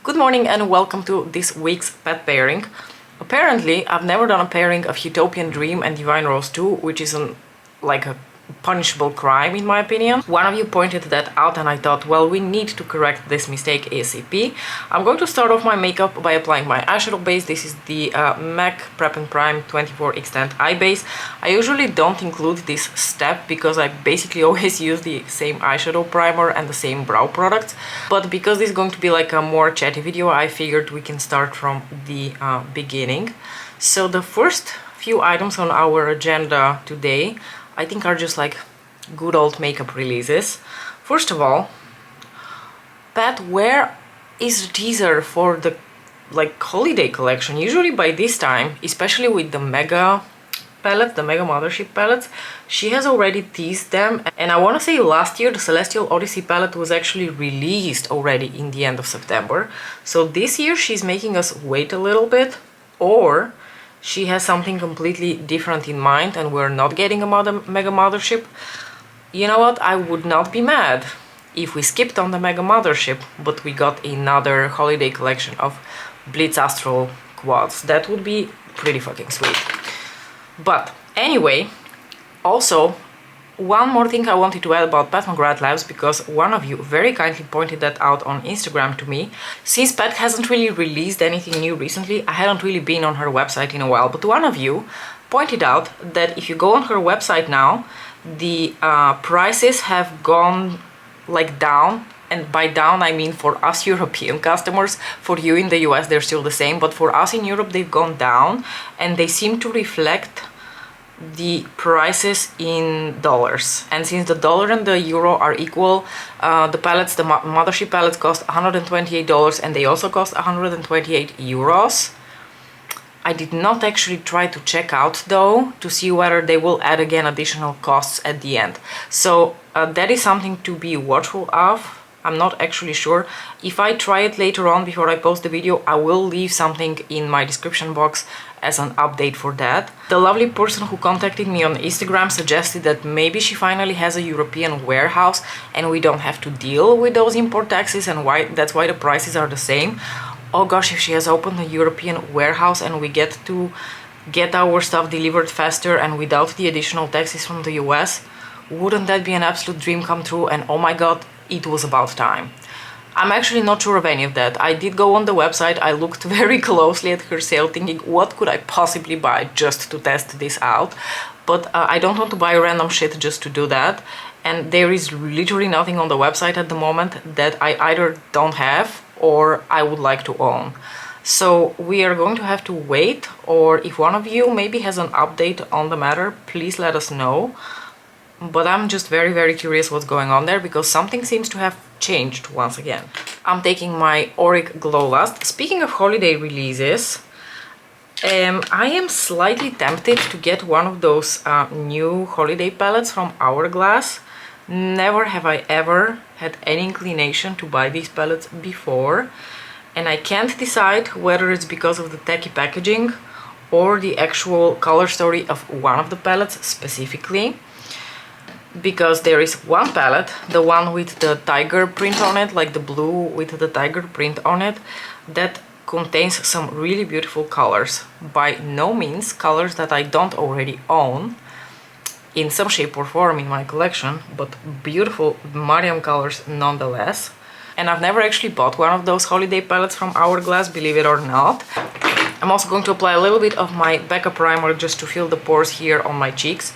Good morning and welcome to this week's pet pairing. Apparently, I've never done a pairing of Huetopian Dream and Divine Rose 2, which is like a punishable crime in my opinion. One of you pointed that out and I thought, well, we need to correct this mistake ASAP. I'm going to start off my makeup by applying my eyeshadow base. This is the MAC Prep and Prime 24 Extend Eye Base. I usually don't include this step because I basically always use the same eyeshadow primer and the same brow products. But because this is going to be like a more chatty video, I figured we can start from the beginning. So the first few items on our agenda today I think are just like good old makeup releases. First of all, Pat, where is the teaser for the like holiday collection? Usually by this time, especially with the Mega palettes, the Mega Mothership palettes, she has already teased them. And I want to say last year the Celestial Odyssey palette was actually released already in the end of September. So this year she's making us wait a little bit, or she has something completely different in mind and we're not getting a Mega Mothership. You know what? I would not be mad if we skipped on the Mega Mothership, but we got another holiday collection of Blitz Astral quads. That would be pretty fucking sweet. But anyway, also, one more thing I wanted to add about Pat McGrath Labs, because one of you very kindly pointed that out on Instagram to me. Since Pat hasn't really released anything new recently, I hadn't really been on her website in a while, but one of you pointed out that if you go on her website now, the prices have gone like down, and by down I mean for us European customers. For you in the US they're still the same, but for us in Europe they've gone down, and they seem to reflect the prices in dollars. And since the dollar and the euro are equal, the palettes, the Mothership palettes cost $128 and they also cost 128 euros. I did not actually try to check out though to see whether they will add again additional costs at the end. So that is something to be watchful of. I'm not actually sure. If I try it later on before I post the video, I will leave something in my description box as an update for that. The lovely person who contacted me on Instagram suggested that maybe she finally has a European warehouse and we don't have to deal with those import taxes, and that's why the prices are the same. Oh gosh, if she has opened a European warehouse and we get to get our stuff delivered faster and without the additional taxes from the US, wouldn't that be an absolute dream come true? And oh my god, it was about time. I'm actually not sure of any of that. I did go on the website, I looked very closely at her sale thinking what could I possibly buy just to test this out, but I don't want to buy random shit just to do that, and there is literally nothing on the website at the moment that I either don't have or I would like to own. So we are going to have to wait, or if one of you maybe has an update on the matter, please let us know. But I'm just very curious what's going on there, because something seems to have changed once again. I'm taking my Auric Glow Lust. Speaking of holiday releases, I am slightly tempted to get one of those new holiday palettes from Hourglass. Never have I ever had any inclination to buy these palettes before, and I can't decide whether it's because of the tacky packaging or the actual color story of one of the palettes specifically. Because there is one palette, the one with the tiger print on it, like the blue with the tiger print on it, that contains some really beautiful colors. By no means colors that I don't already own in some shape or form in my collection, but beautiful Mariam colors nonetheless. And I've never actually bought one of those holiday palettes from Hourglass, believe it or not. I'm also going to apply a little bit of my Becca primer just to fill the pores here on my cheeks.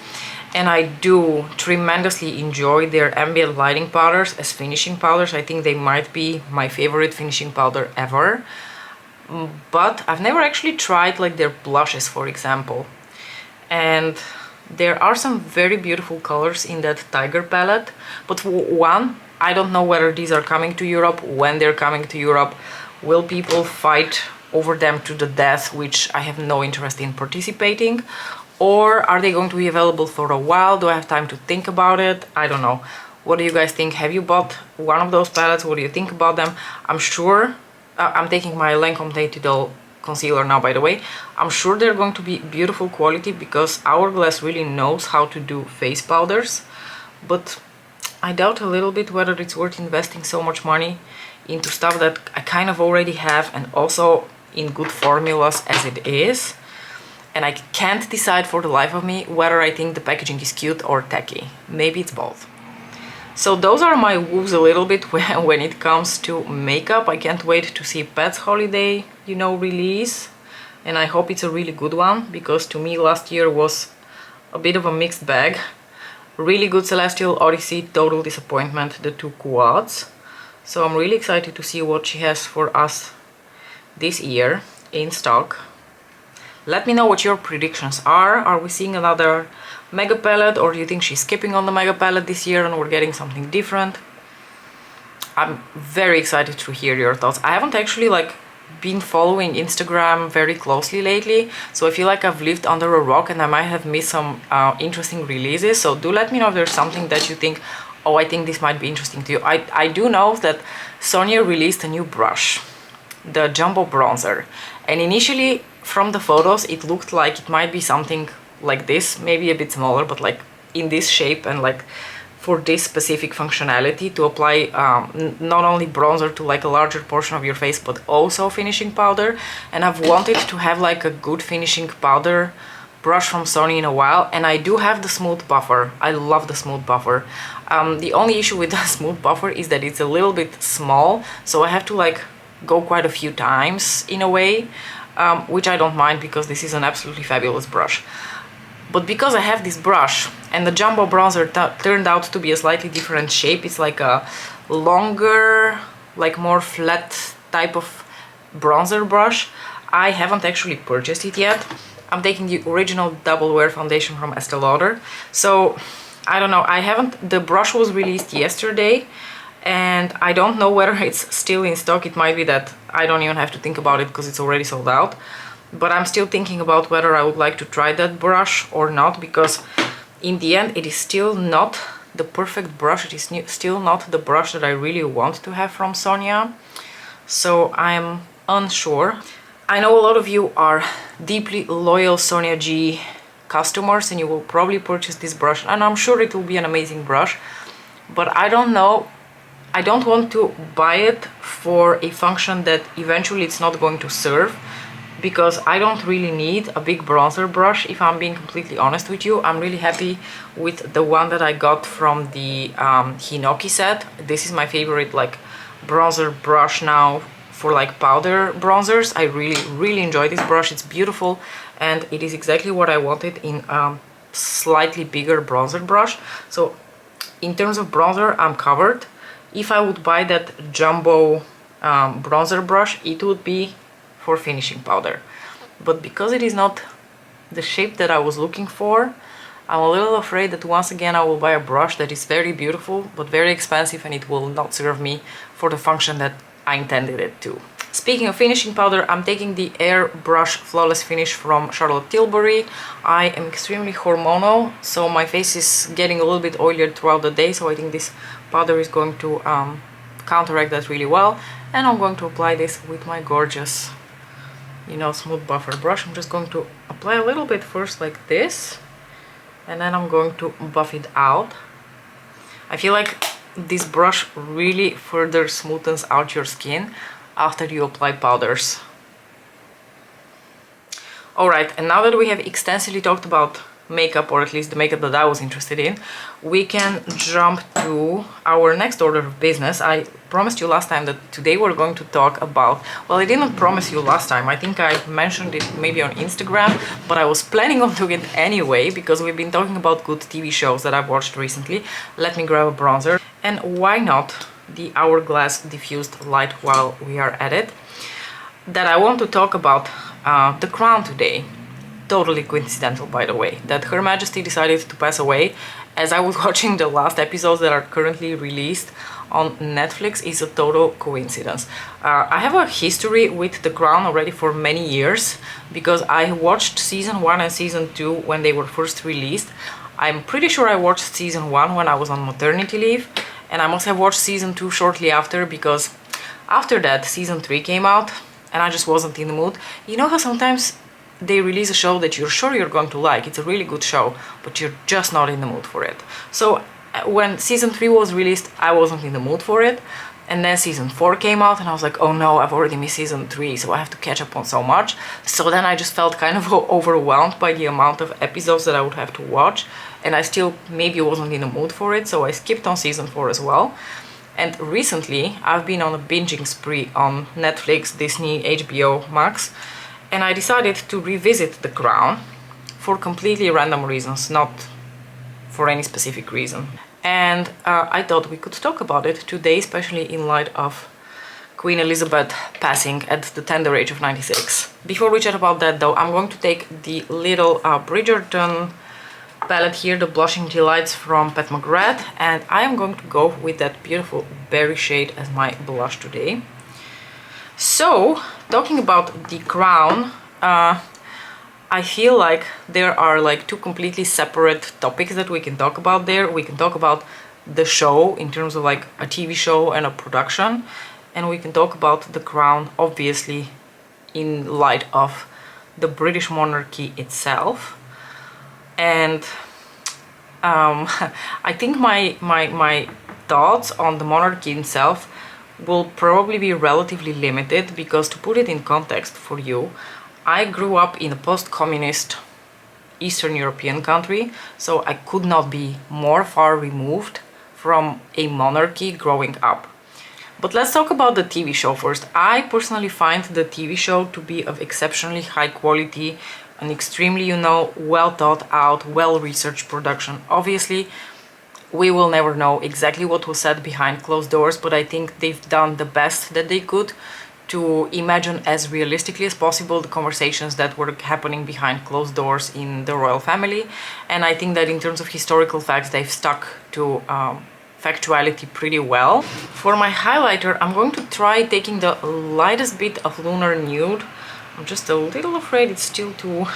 And I do tremendously enjoy their ambient lighting powders as finishing powders. I think they might be my favorite finishing powder ever. But I've never actually tried like their blushes, for example. And there are some very beautiful colors in that tiger palette. But one, I don't know whether these are coming to Europe, when they're coming to Europe. Will people fight over them to the death, which I have no interest in participating? Or are they going to be available for a while? Do I have time to think about it? I don't know. What do you guys think? Have you bought one of those palettes? What do you think about them? I'm sure, I'm taking my Lancome Digital concealer now, by the way. I'm sure they're going to be beautiful quality because Hourglass really knows how to do face powders. But I doubt a little bit whether it's worth investing so much money into stuff that I kind of already have and also in good formulas as it is. And I can't decide for the life of me whether I think the packaging is cute or tacky. Maybe it's both. So those are my woos a little bit when it comes to makeup. I can't wait to see Pat's holiday, you know, release. And I hope it's a really good one, because to me last year was a bit of a mixed bag. Really good Celestial Odyssey, total disappointment, the two quads. So I'm really excited to see what she has for us this year in stock. Let me know what your predictions are. Are we seeing another mega palette, or do you think she's skipping on the mega palette this year and we're getting something different? I'm very excited to hear your thoughts. I haven't actually been following Instagram very closely lately, so I feel like I've lived under a rock and I might have missed some interesting releases. So do let me know if there's something that you think, oh, I think this might be interesting to you. I do know that Sonia released a new brush, the Jumbo Bronzer, and initially from the photos it looked like it might be something like this, maybe a bit smaller, but like in this shape and like for this specific functionality to apply not only bronzer to like a larger portion of your face, but also finishing powder. And I've wanted to have like a good finishing powder brush from Sony in a while, and I do have the smooth buffer. I love the smooth buffer. The only issue with the smooth buffer is that it's a little bit small, so I have to like go quite a few times in a way, which I don't mind because this is an absolutely fabulous brush. But because I have this brush and the Jumbo Bronzer turned out to be a slightly different shape, it's like a longer, like more flat type of bronzer brush, I haven't actually purchased it yet. I'm taking the original Double Wear foundation from Estee Lauder. So I don't know, the brush was released yesterday and I don't know whether it's still in stock. It might be that I don't even have to think about it because it's already sold out. But I'm still thinking about whether I would like to try that brush or not, because in the end it is still not the perfect brush. It is still not the brush that I really want to have from Sonia. So I'm unsure. I know a lot of you are deeply loyal Sonia G customers and you will probably purchase this brush, and I'm sure it will be an amazing brush. But I don't know, I don't want to buy it for a function that eventually it's not going to serve, because I don't really need a big bronzer brush, if I'm being completely honest with you. I'm really happy with the one that I got from the Hinoki set. This is my favorite like bronzer brush now for like powder bronzers. I really enjoy this brush. It's beautiful and it is exactly what I wanted in a slightly bigger bronzer brush. So in terms of bronzer, I'm covered. If I would buy that Jumbo bronzer brush, it would be for finishing powder. But because it is not the shape that I was looking for, I'm a little afraid that once again I will buy a brush that is very beautiful but very expensive, and it will not serve me for the function that I intended it to. Speaking of finishing powder, I'm taking the Airbrush Flawless Finish from Charlotte Tilbury. I am extremely hormonal, so my face is getting a little bit oilier throughout the day, so I think this powder is going to counteract that really well. And I'm going to apply this with my gorgeous, you know, smooth buffer brush. I'm just going to apply a little bit first like this, and then I'm going to buff it out. I feel like this brush really further smoothens out your skin after you apply powders. Alright, and now that we have extensively talked about makeup, or at least the makeup that I was interested in, we can jump to our next order of business. I promised you last time that today we're going to talk about, well, I didn't promise you last time, I think I mentioned it maybe on Instagram, but I was planning on doing it anyway because we've been talking about good TV shows that I've watched recently. Let me grab a bronzer, and why not the Hourglass Diffused Light while we are at it. That I want to talk about The Crown today. Totally coincidental, by the way, that Her Majesty decided to pass away as I was watching the last episodes that are currently released on Netflix. Is a total coincidence. I have a history with The Crown already for many years because I watched season 1 and season 2 when they were first released. I'm pretty sure I watched season 1 when I was on maternity leave, and I must have watched season 2 shortly after, because after that season 3 came out and I just wasn't in the mood. You know how sometimes they release a show that you're sure you're going to like, it's a really good show, but you're just not in the mood for it. So when season 3 was released, I wasn't in the mood for it. And then season 4 came out and I was like, oh no, I've already missed season 3, so I have to catch up on so much. So then I just felt kind of overwhelmed by the amount of episodes that I would have to watch, and I still maybe wasn't in the mood for it, so I skipped on season 4 as well. And recently I've been on a binging spree on Netflix, Disney, HBO Max, and I decided to revisit The Crown for completely random reasons, not for any specific reason. And I thought we could talk about it today, especially in light of Queen Elizabeth passing at the tender age of 96. Before we chat about that though, I'm going to take the little Bridgerton palette here, the Blushing Delights from Pat McGrath, and I am going to go with that beautiful berry shade as my blush today. So, talking about The Crown, I feel like there are like two completely separate topics that we can talk about there. We can talk about the show in terms of like a TV show and a production, and we can talk about The Crown obviously in light of the British monarchy itself. And I think my thoughts on the monarchy itself will probably be relatively limited, because to put it in context for you, I grew up in a post-communist Eastern European country, so I could not be more far removed from a monarchy growing up. But let's talk about the TV show first. I personally find the TV show to be of exceptionally high quality, an extremely, well thought out, well-researched production. Obviously, we will never know exactly what was said behind closed doors, but I think they've done the best that they could to imagine as realistically as possible the conversations that were happening behind closed doors in the royal family. And I think that in terms of historical facts, they've stuck to factuality pretty well. For my highlighter, I'm going to try taking the lightest bit of Lunar Nude. I'm just a little afraid it's still too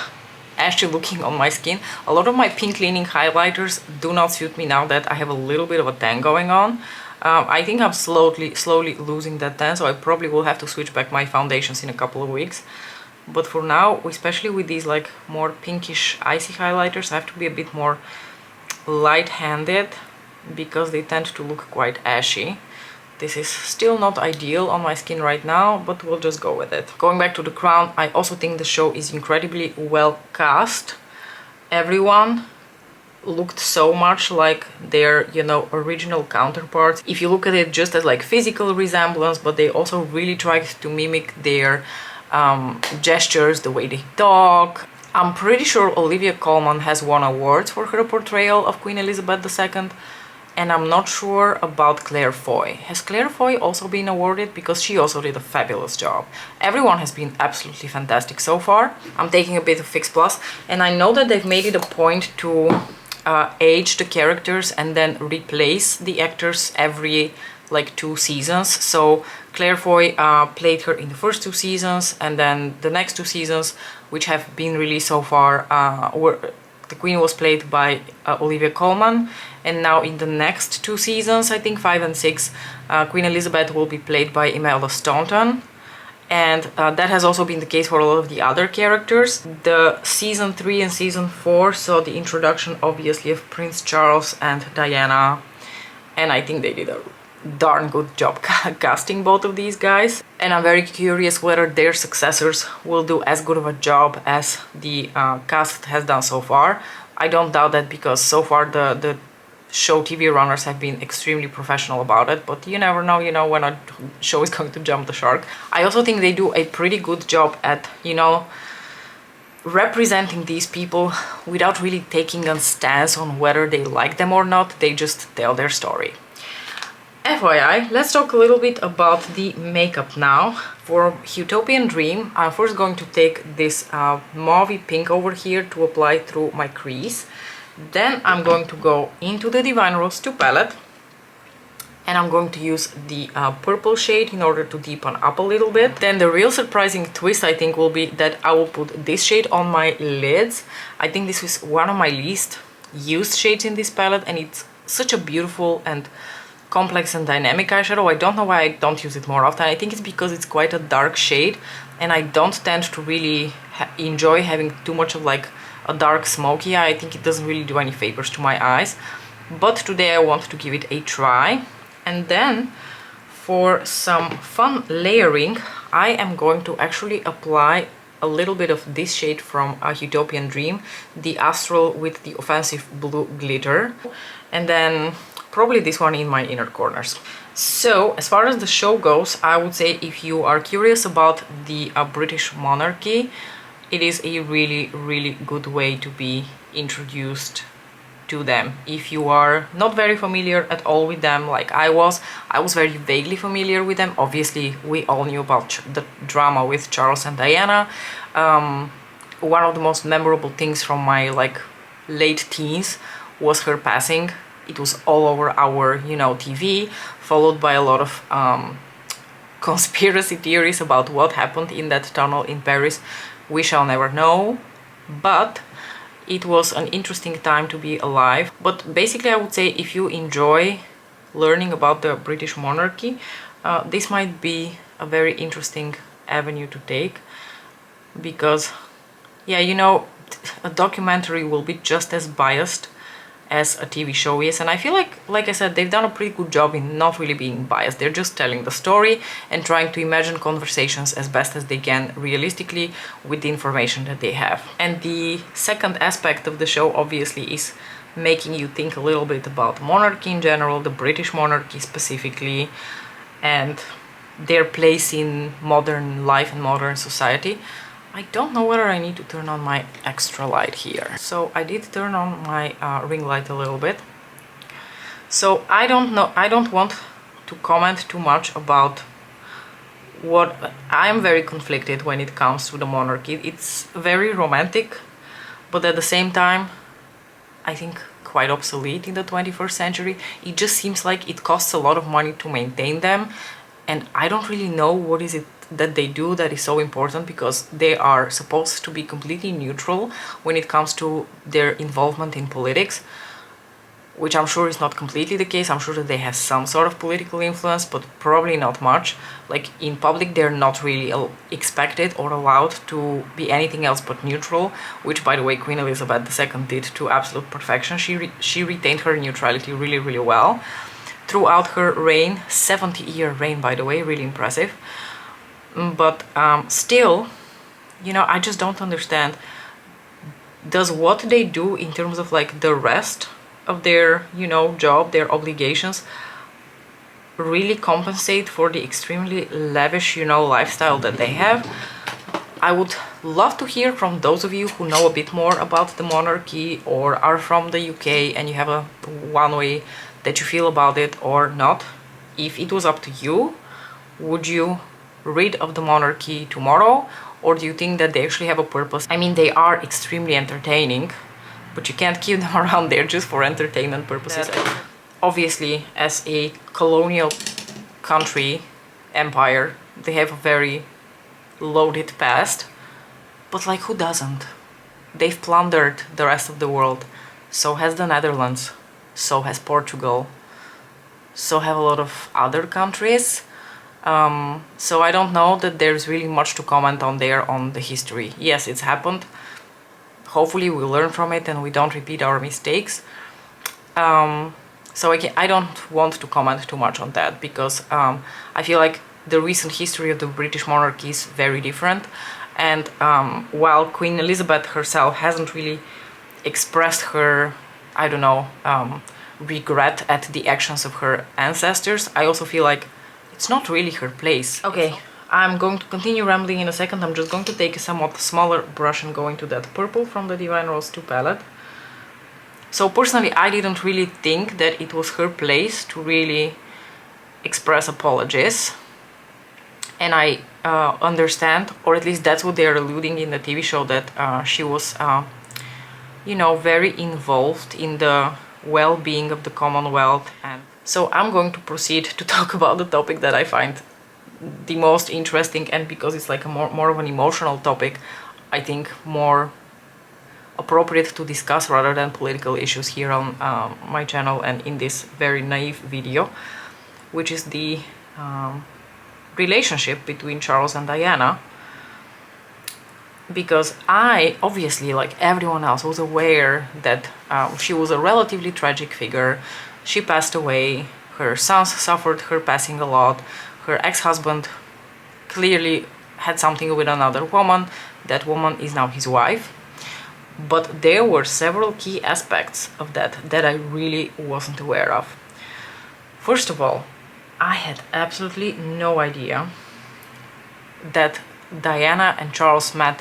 ashy looking on my skin. A lot of my pink leaning highlighters do not suit me now that I have a little bit of a tan going on. I think I'm slowly losing that tan, so I probably will have to switch back my foundations in a couple of weeks. But for now, especially with these like more pinkish icy highlighters, I have to be a bit more light-handed because they tend to look quite ashy. This is still not ideal on my skin right now, but we'll just go with it. Going back to The Crown, I also think the show is incredibly well cast. Everyone looked so much like their, original counterparts. If you look at it just as like physical resemblance, but they also really tried to mimic their gestures, the way they talk. I'm pretty sure Olivia Colman has won awards for her portrayal of Queen Elizabeth II, and I'm not sure about Claire Foy. Has Claire Foy also been awarded? Because she also did a fabulous job. Everyone has been absolutely fantastic so far. I'm taking a bit of Fix Plus, and I know that they've made it a point to age the characters and then replace the actors every like 2 seasons. So Claire Foy played her in the first 2 seasons, and then the next 2 seasons, which have been released so far, the Queen was played by Olivia Colman, and now in the next 2 seasons, I think 5 and 6, Queen Elizabeth will be played by Imelda Staunton. And that has also been the case for a lot of the other characters. The season 3 and season 4 saw the introduction, obviously, of Prince Charles and Diana, and I think they did a darn good job casting both of these guys. And I'm very curious whether their successors will do as good of a job as the cast has done so far. I don't doubt that, because so far the show TV runners have been extremely professional about it, but you never know, when a show is going to jump the shark. I also think they do a pretty good job at, representing these people without really taking a stance on whether they like them or not. They just tell their story. FYI, let's talk a little bit about the makeup now. For Huetopian Dream, I'm first going to take this mauve pink over here to apply through my crease. Then I'm going to go into the Divine Rose 2 palette, and I'm going to use the purple shade in order to deepen up a little bit. Then the real surprising twist, I think, will be that I will put this shade on my lids. I think this is one of my least used shades in this palette, and it's such a beautiful and complex and dynamic eyeshadow. I don't know why I don't use it more often. I think it's because it's quite a dark shade, and I don't tend to really enjoy having too much of like a dark smoky eye. I think it doesn't really do any favors to my eyes, but today I want to give it a try. And then For some fun layering, I am going to actually apply a little bit of this shade from a Huetopian Dream, the Astral with the offensive blue glitter, and then probably this one in my inner corners. So, as far as the show goes, I would say if you are curious about the British monarchy, it is a really good way to be introduced to them. If you are not very familiar at all with them, like I was very vaguely familiar with them. Obviously, we all knew about the drama with Charles and Diana. One of the most memorable things from my late teens was her passing. It was all over our, TV, followed by a lot of conspiracy theories about what happened in that tunnel in Paris. We shall never know, but it was an interesting time to be alive. But basically, I would say if you enjoy learning about the British monarchy, this might be a very interesting avenue to take, because, yeah, a documentary will be just as biased as a TV show is, and I feel like I said, they've done a pretty good job in not really being biased. They're just telling the story and trying to imagine conversations as best as they can realistically with the information that they have. And the second aspect of the show obviously is making you think a little bit about monarchy in general, the British monarchy specifically, and their place in modern life and modern society. I don't know whether I need to turn on my extra light here. So I did turn on my ring light a little bit. So I don't want to comment too much about what I'm very conflicted when it comes to the monarchy. It's very romantic, but at the same time, I think quite obsolete in the 21st century. It just seems like it costs a lot of money to maintain them, and I don't really know what is it that they do that is so important, because they are supposed to be completely neutral when it comes to their involvement in politics, which I'm sure is not completely the case. I'm sure that they have some sort of political influence, but probably not much. Like in public, they're not really expected or allowed to be anything else but neutral, which, by the way, Queen Elizabeth II did to absolute perfection. She retained her neutrality really well throughout her reign. 70-year reign, by the way, really impressive. But still, I just don't understand. Does what they do in terms of the rest of their, job, their obligations, really compensate for the extremely lavish, lifestyle that they have? I would love to hear from those of you who know a bit more about the monarchy or are from the UK and you have a one way that you feel about it or not. If it was up to you, would you rid of the monarchy tomorrow, or do you think that they actually have a purpose? I mean, they are extremely entertaining, but you can't keep them around there just for entertainment purposes. Obviously, as a colonial country, empire, they have a very loaded past, but who doesn't? They've plundered the rest of the world. So has the Netherlands, so has Portugal, so have a lot of other countries. So I don't know that there's really much to comment on there on the history. Yes, it's happened. Hopefully we learn from it and we don't repeat our mistakes. So I don't want to comment too much on that, because I feel like the recent history of the British monarchy is very different. And while Queen Elizabeth herself hasn't really expressed her, I don't know, regret at the actions of her ancestors, I also feel like it's not really her place. Okay, I'm going to continue rambling in a second. I'm just going to take a somewhat smaller brush and go into that purple from the Divine Rose 2 palette. So personally, I didn't really think that it was her place to really express apologies. And I understand, or at least that's what they're alluding in the TV show, that she was, very involved in the well-being of the Commonwealth. And so I'm going to proceed to talk about the topic that I find the most interesting, and because it's a more of an emotional topic, I think more appropriate to discuss rather than political issues here on my channel and in this very naive video, which is the relationship between Charles and Diana. Because I, obviously, like everyone else, was aware that she was a relatively tragic figure. She passed away. Her sons suffered her passing a lot. Her ex-husband clearly had something with another woman. That woman is now his wife. But there were several key aspects of that I really wasn't aware of. First of all, I had absolutely no idea that Diana and Charles met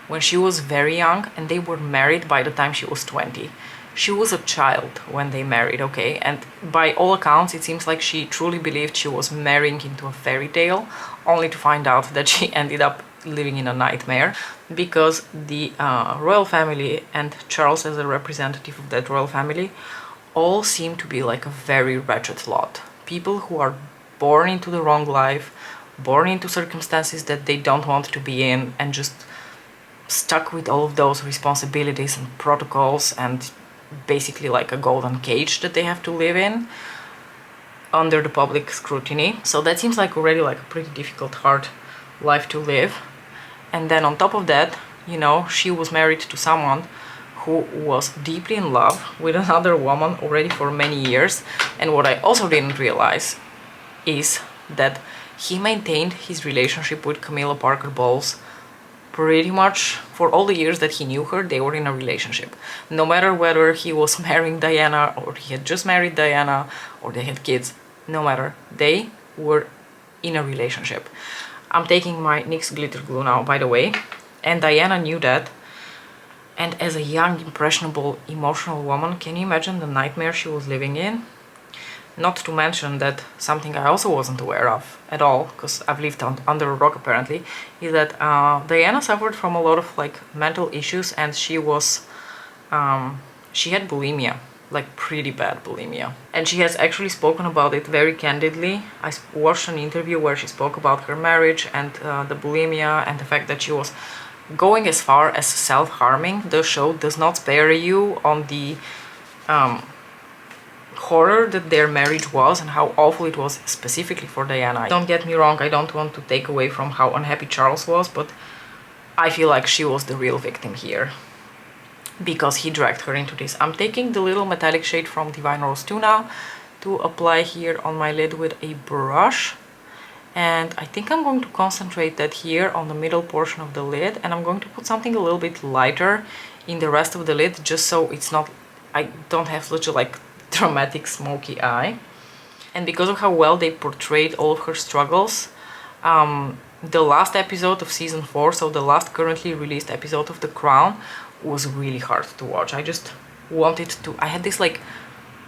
when she was very young and they were married by the time she was 20. She was a child when they married, okay? And by all accounts, it seems like she truly believed she was marrying into a fairy tale, only to find out that she ended up living in a nightmare, because the royal family and Charles as a representative of that royal family all seem to be like a very wretched lot. People who are born into the wrong life, born into circumstances that they don't want to be in, and just stuck with all of those responsibilities and protocols and basically like a golden cage that they have to live in under the public scrutiny. So that seems like already like a pretty difficult, hard life to live. And then on top of that, you know, she was married to someone who was deeply in love with another woman already for many years. And what I also didn't realize is that he maintained his relationship with Camilla Parker Bowles pretty much for all the years that he knew her. They were in a relationship. No matter whether he was marrying Diana or he had just married Diana or they had kids, no matter, they were in a relationship. I'm taking my NYX glitter glue now, by the way, and Diana knew that. And as a young, impressionable, emotional woman, can you imagine the nightmare she was living in? Not to mention that something I also wasn't aware of at all, because I've lived under a rock apparently, is that Diana suffered from a lot of like mental issues, and she had bulimia, like pretty bad bulimia. And she has actually spoken about it very candidly. I watched an interview where she spoke about her marriage and the bulimia and the fact that she was going as far as self-harming. The show does not spare you on the horror that their marriage was and how awful it was specifically for Diana. Don't get me wrong, I don't want to take away from how unhappy Charles was, but I feel like she was the real victim here, because he dragged her into this. I'm taking the little metallic shade from Divine Rose 2 now to apply here on my lid with a brush. And I think I'm going to concentrate that here on the middle portion of the lid, and I'm going to put something a little bit lighter in the rest of the lid, just so it's not, I don't have such a like dramatic smoky eye. And because of how well they portrayed all of her struggles, the last episode of season 4, so the last currently released episode of The Crown, was really hard to watch. I just wanted to, I had this like,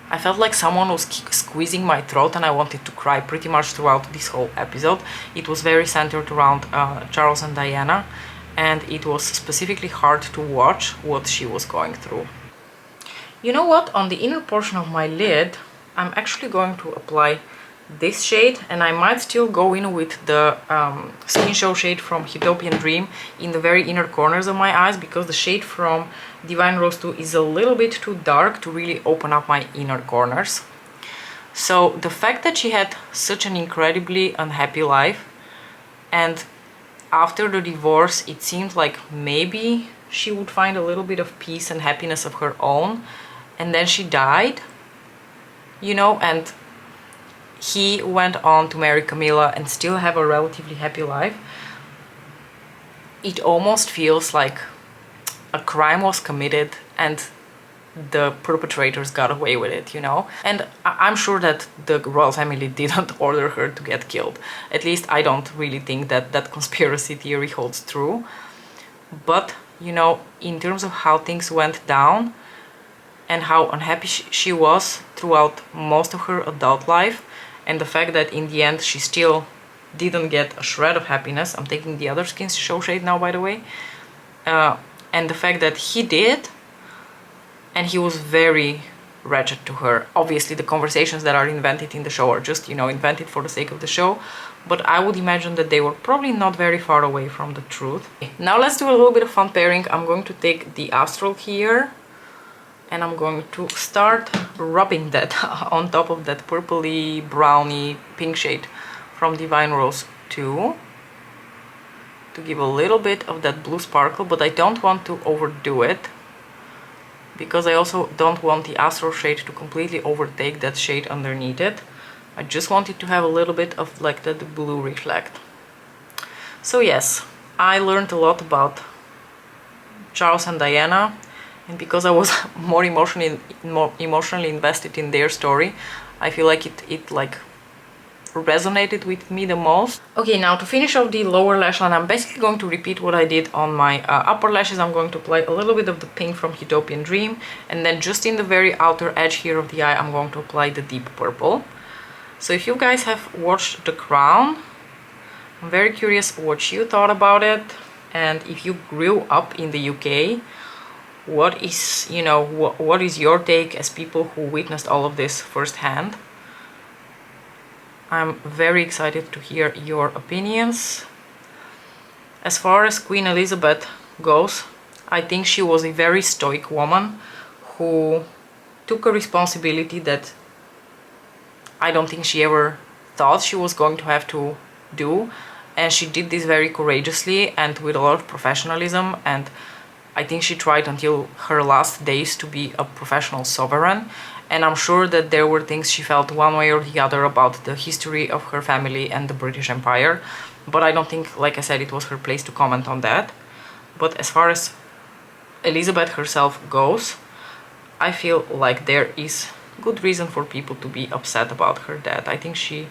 I felt like someone was squeezing my throat and I wanted to cry pretty much throughout this whole episode. It was very centered around Charles and Diana, and it was specifically hard to watch what she was going through. You know what? On the inner portion of my lid, I'm actually going to apply this shade, and I might still go in with the Skin Show shade from Huetopian Dream in the very inner corners of my eyes, because the shade from Divine Rose 2 is a little bit too dark to really open up my inner corners. So the fact that she had such an incredibly unhappy life, and after the divorce it seemed like maybe she would find a little bit of peace and happiness of her own, and then she died, you know, and he went on to marry Camilla and still have a relatively happy life. It almost feels like a crime was committed and the perpetrators got away with it, you know? And I'm sure that the royal family didn't order her to get killed. At least I don't really think that that conspiracy theory holds true. But, you know, in terms of how things went down and how unhappy she was throughout most of her adult life, and the fact that in the end she still didn't get a shred of happiness. I'm taking the other Skin Show shade now, by the way. And the fact that he did, and he was very wretched to her. Obviously the conversations that are invented in the show are just, you know, invented for the sake of the show, but I would imagine that they were probably not very far away from the truth. Now let's do a little bit of fun pairing. I'm going to take the Astral here, and I'm going to start rubbing that on top of that purpley, browny, pink shade from Divine Rose 2 to give a little bit of that blue sparkle, but I don't want to overdo it, because I also don't want the Astral shade to completely overtake that shade underneath it. I just wanted to have a little bit of like the blue reflect. So yes, I learned a lot about Charles and Diana, and because I was more emotionally invested in their story, I feel like it like resonated with me the most. Okay, now to finish off the lower lash line, I'm basically going to repeat what I did on my upper lashes. I'm going to apply a little bit of the pink from Huetopian Dream, and then just in the very outer edge here of the eye, I'm going to apply the deep purple. So if you guys have watched The Crown, I'm very curious what you thought about it, and if you grew up in the UK, what is, you know, what is your take as people who witnessed all of this firsthand? I'm very excited to hear your opinions. As far as Queen Elizabeth goes, I think she was a very stoic woman who took a responsibility that I don't think she ever thought she was going to have to do, and she did this very courageously and with a lot of professionalism, and I think she tried until her last days to be a professional sovereign. And I'm sure that there were things she felt one way or the other about the history of her family and the British Empire, but I don't think, like I said, it was her place to comment on that. But as far as Elizabeth herself goes, I feel like there is good reason for people to be upset about her death. I think she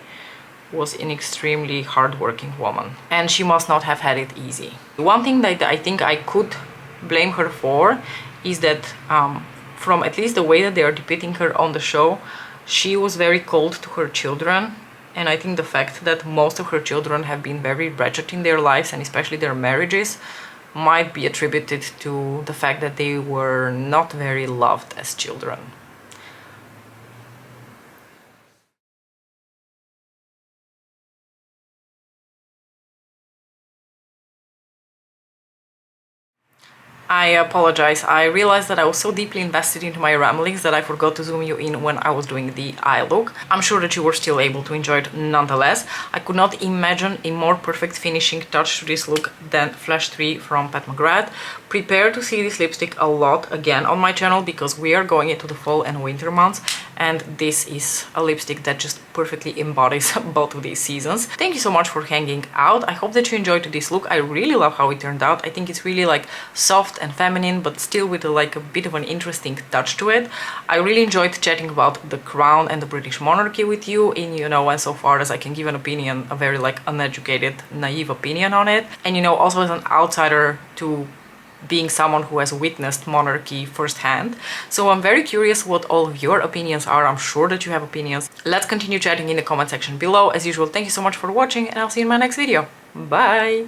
was an extremely hardworking woman, and she must not have had it easy. One thing that I think I could blame her for is that from at least the way that they are depicting her on the show, she was very cold to her children, and I think the fact that most of her children have been very wretched in their lives, and especially their marriages, might be attributed to the fact that they were not very loved as children. I apologize. I realized that I was so deeply invested into my ramblings that I forgot to zoom you in when I was doing the eye look. I'm sure that you were still able to enjoy it nonetheless. I could not imagine a more perfect finishing touch to this look than Flash 3 from Pat McGrath. Prepare to see this lipstick a lot again on my channel because we are going into the fall and winter months, and this is a lipstick that just perfectly embodies both of these seasons. Thank you so much for hanging out. I hope that you enjoyed this look. I really love how it turned out. I think it's really like soft and feminine, but still with like a bit of an interesting touch to it. I really enjoyed chatting about the crown and the British monarchy with you, in, you know, and so far as I can give an opinion, a very like uneducated, naive opinion on it. And, you know, also as an outsider to being someone who has witnessed monarchy firsthand. So I'm very curious what all of your opinions are. I'm sure that you have opinions. Let's continue chatting in the comment section below. As usual, thank you so much for watching, and I'll see you in my next video. Bye!